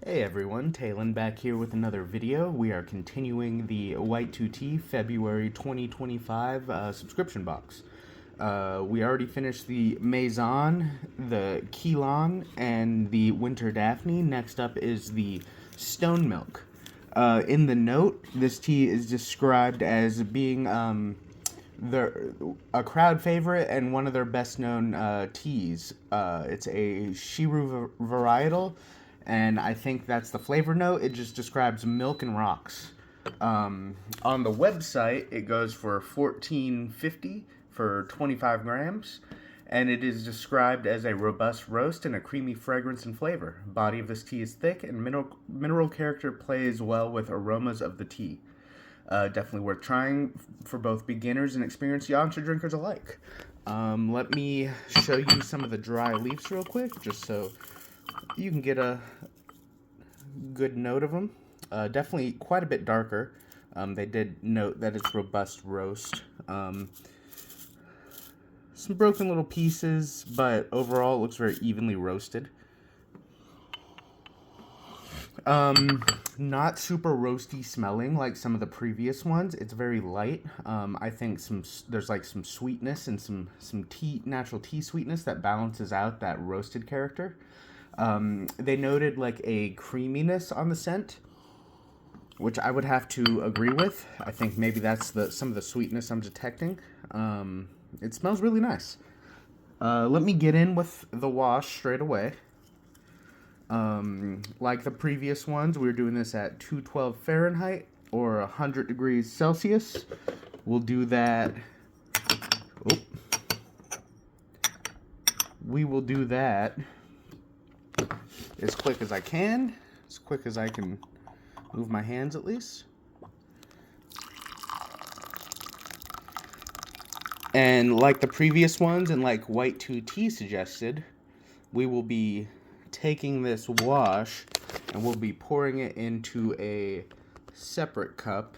Hey everyone, Talon back here with another video. We are continuing the White2tea February 2025 subscription box. We already finished the Maison, the Keylon, and the Winter Daphne. Next up is the Stone Milk. In the note, this tea is described as being a crowd favorite and one of their best known teas. It's a Shiru varietal, and I think that's the flavor note. It just describes milk and rocks. On the website, it goes for $14.50 for 25 grams, and it is described as a robust roast and a creamy fragrance and flavor. Body of this tea is thick, and mineral character plays well with aromas of the tea. Definitely worth trying for both beginners and experienced yancha drinkers alike. Let me show you some of the dry leaves real quick, just so you can get a good note of them. Definitely quite a bit darker. They did note that it's robust roast. Some broken little pieces, but overall it looks very evenly roasted. Not super roasty smelling like some of the previous ones. It's very light. I think there's like some sweetness and some natural tea sweetness that balances out that roasted character. They noted like a creaminess on the scent, which I would have to agree with. I think maybe that's some of the sweetness I'm detecting. It smells really nice. Let me get in with the wash straight away. Like the previous ones, we're doing this at 212 Fahrenheit or 100 degrees Celsius. We'll do that. Oh. We will do that as quick as I can, as quick as I can move my hands at least. And like the previous ones and like White2tea suggested, we will be taking this wash and we'll be pouring it into a separate cup.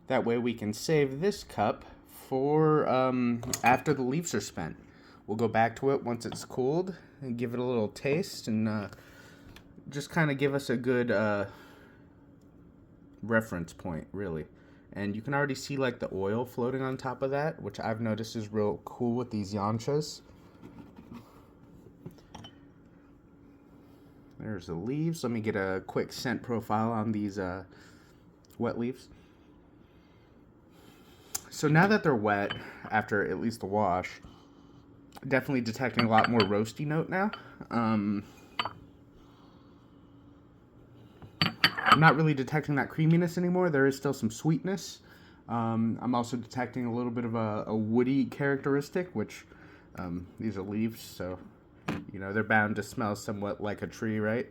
That way we can save this cup for after the leaves are spent. We'll go back to it once it's cooled and give it a little taste and just kind of give us a good reference point, really. And you can already see like the oil floating on top of that, which I've noticed is real cool with these yanchas. There's the leaves. Let me get a quick scent profile on these wet leaves. So now that they're wet, after at least the wash, definitely detecting a lot more roasty note now. I'm not really detecting that creaminess anymore. There is still some sweetness. I'm also detecting a little bit of a woody characteristic, which these are leaves, so you know they're bound to smell somewhat like a tree, right?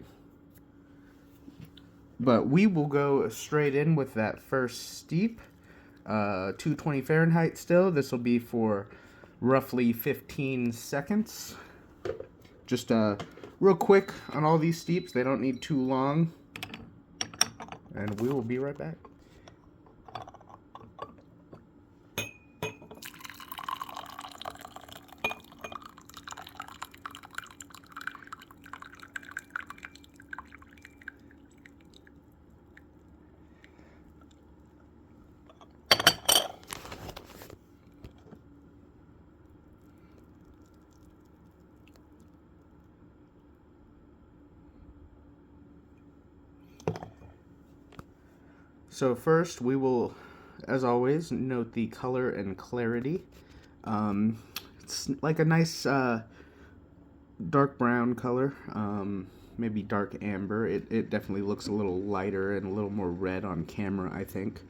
But we will go straight in with that first steep. 220 Fahrenheit still. This will be for roughly 15 seconds. Just real quick on all these steeps. They don't need too long. And we will be right back. So first we will, as always, note the color and clarity. It's like a nice dark brown color, maybe dark amber. It definitely looks a little lighter and a little more red on camera, I think.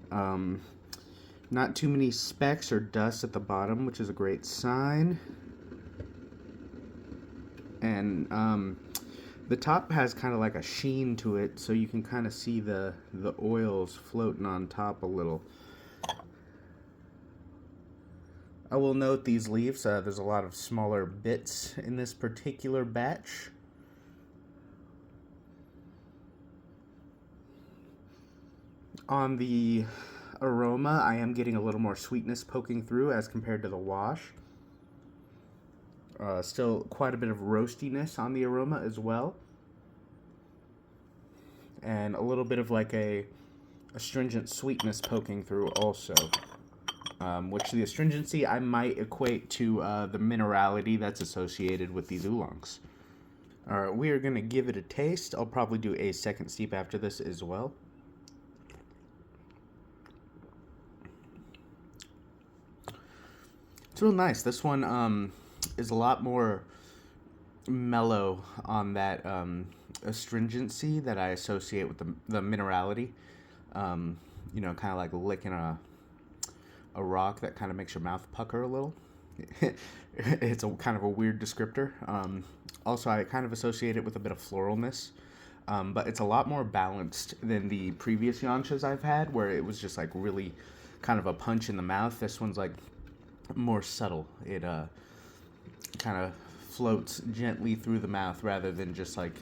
Not too many specks or dust at the bottom, which is a great sign. And the top has kind of like a sheen to it, so you can kind of see the oils floating on top a little. I will note these leaves, there's a lot of smaller bits in this particular batch. On the aroma, I am getting a little more sweetness poking through as compared to the wash. Still quite a bit of roastiness on the aroma as well. And a little bit of like a astringent sweetness poking through also. Which the astringency I might equate to the minerality that's associated with these oolongs. Alright, we are going to give it a taste. I'll probably do a second steep after this as well. It's real nice. This one is a lot more mellow on that astringency that I associate with the minerality. You know, kind of like licking a rock that kind of makes your mouth pucker a little. It's a kind of a weird descriptor. Also, I kind of associate it with a bit of floralness. But it's a lot more balanced than the previous yanchas I've had, where it was just like really kind of a punch in the mouth. This one's like more subtle. It kind of floats gently through the mouth rather than just like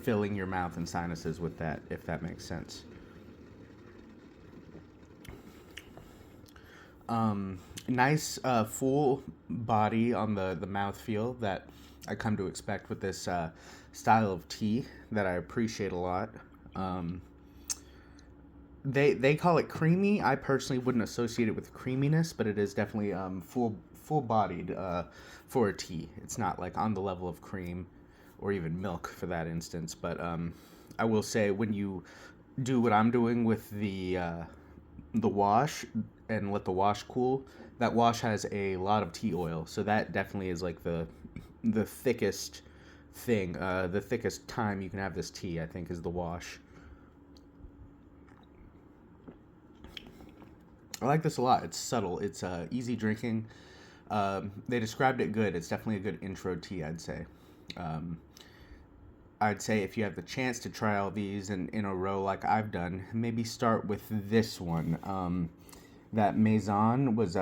filling your mouth and sinuses with that, if that makes sense. Nice full body on the mouthfeel that I come to expect with this style of tea that I appreciate a lot. They call it creamy. I personally wouldn't associate it with creaminess, but it is definitely full bodied for a tea. It's not like on the level of cream or even milk for that instance. But I will say when you do what I'm doing with the wash and let the wash cool, that wash has a lot of tea oil, so that definitely is like the thickest thing, the thickest time you can have this tea, I think, is the wash. I like this a lot. It's subtle. It's easy drinking. They described it good. It's definitely a good intro tea, I'd say. I'd say if you have the chance to try all these in a row like I've done, maybe start with this one. That Maison was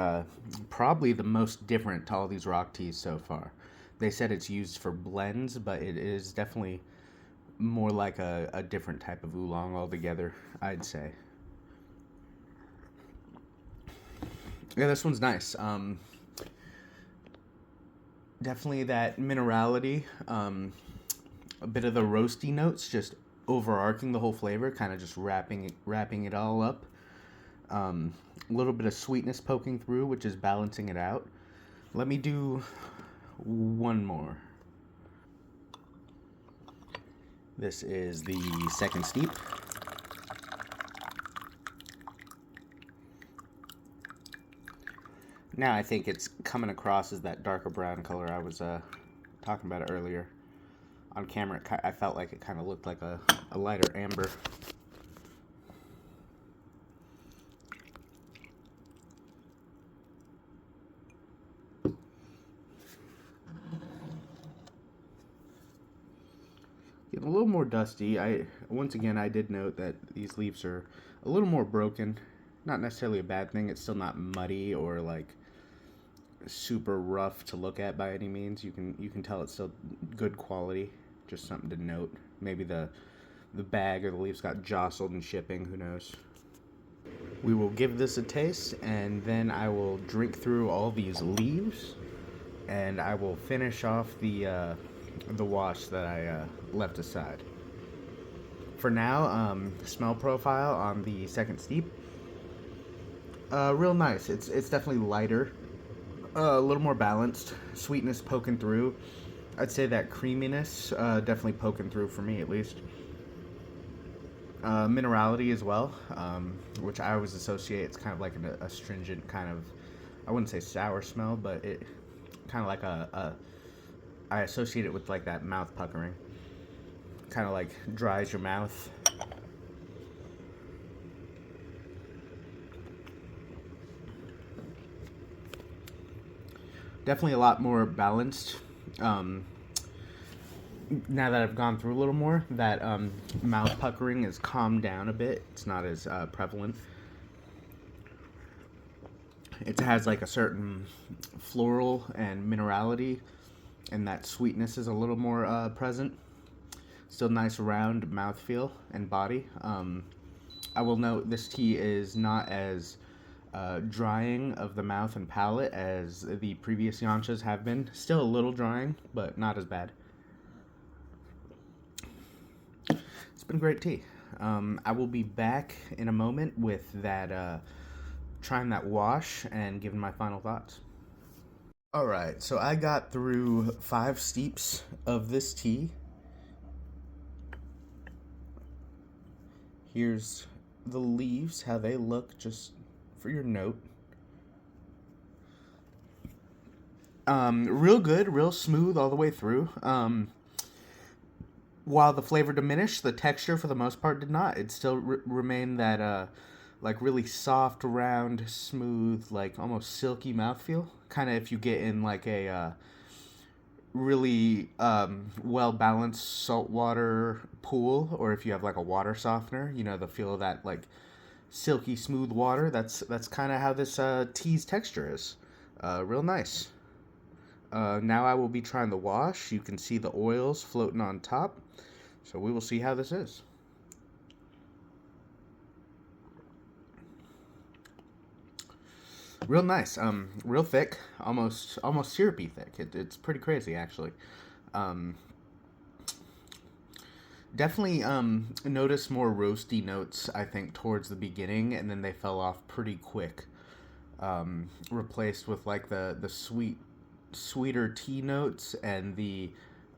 probably the most different to all these rock teas so far. They said it's used for blends, but it is definitely more like a different type of oolong altogether, I'd say. Yeah, this one's nice. Definitely that minerality, a bit of the roasty notes just overarching the whole flavor, kind of just wrapping it all up. A little bit of sweetness poking through, which is balancing it out. Let me do one more. This is the second steep. Now I think it's coming across as that darker brown color I was talking about it earlier. On camera, I felt like it kind of looked like a lighter amber. Getting a little more dusty. Once again, I did note that these leaves are a little more broken. Not necessarily a bad thing. It's still not muddy or like super rough to look at by any means. You can tell it's still good quality. Just something to note. Maybe the bag or the leaves got jostled in shipping. Who knows? We will give this a taste, and then I will drink through all these leaves, and I will finish off the wash that I left aside. For now, smell profile on the second steep, real nice. It's definitely lighter, a little more balanced, sweetness poking through. I'd say that creaminess definitely poking through for me at least. Minerality as well, which I always associate. It's kind of like an astringent kind of, I wouldn't say sour smell, but it kind of like I associate it with like that mouth puckering. Kind of like dries your mouth. Definitely a lot more balanced. Now that I've gone through a little more, that mouth puckering is calmed down a bit. It's not as prevalent. It has like a certain floral and minerality, and that sweetness is a little more present. Still nice round mouthfeel and body. I will note this tea is not as drying of the mouth and palate as the previous yanchas have been. Still a little drying, but not as bad. It's been great tea. I will be back in a moment with that, trying that wash and giving my final thoughts. All right, so I got through 5 steeps of this tea. Here's the leaves, how they look, just for your note. Real good, real smooth all the way through. While the flavor diminished, the texture for the most part did not. It still remained that like really soft, round, smooth, like almost silky mouthfeel. Kind of if you get in like a really well balanced saltwater pool, or if you have like a water softener, you know, the feel of that like silky smooth water. That's kind of how this tea's texture is. Real nice. Now I will be trying the wash. You can see the oils floating on top. So we will see how this is. Real nice. Real thick, almost syrupy thick. It's pretty crazy actually. Um, Definitely notice more roasty notes, I think, towards the beginning, and then they fell off pretty quick. Replaced with like the sweeter tea notes and the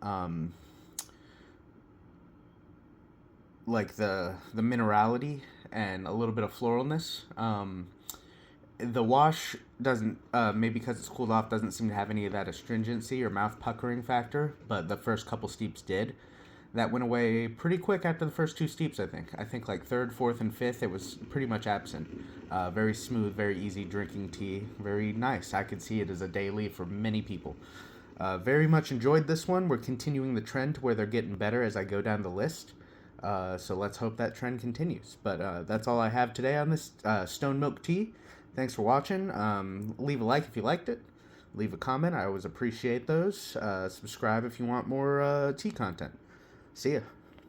um, like the minerality and a little bit of floralness. The wash doesn't, maybe because it's cooled off, doesn't seem to have any of that astringency or mouth puckering factor, but the first couple steeps did. That went away pretty quick after the first 2 steeps, I think. I think like 3rd, 4th, and 5th, it was pretty much absent. Very smooth, very easy drinking tea. Very nice. I could see it as a daily for many people. Very much enjoyed this one. We're continuing the trend to where they're getting better as I go down the list. So let's hope that trend continues. But that's all I have today on this stone milk tea. Thanks for watching. Leave a like if you liked it. Leave a comment. I always appreciate those. Subscribe if you want more tea content. See ya.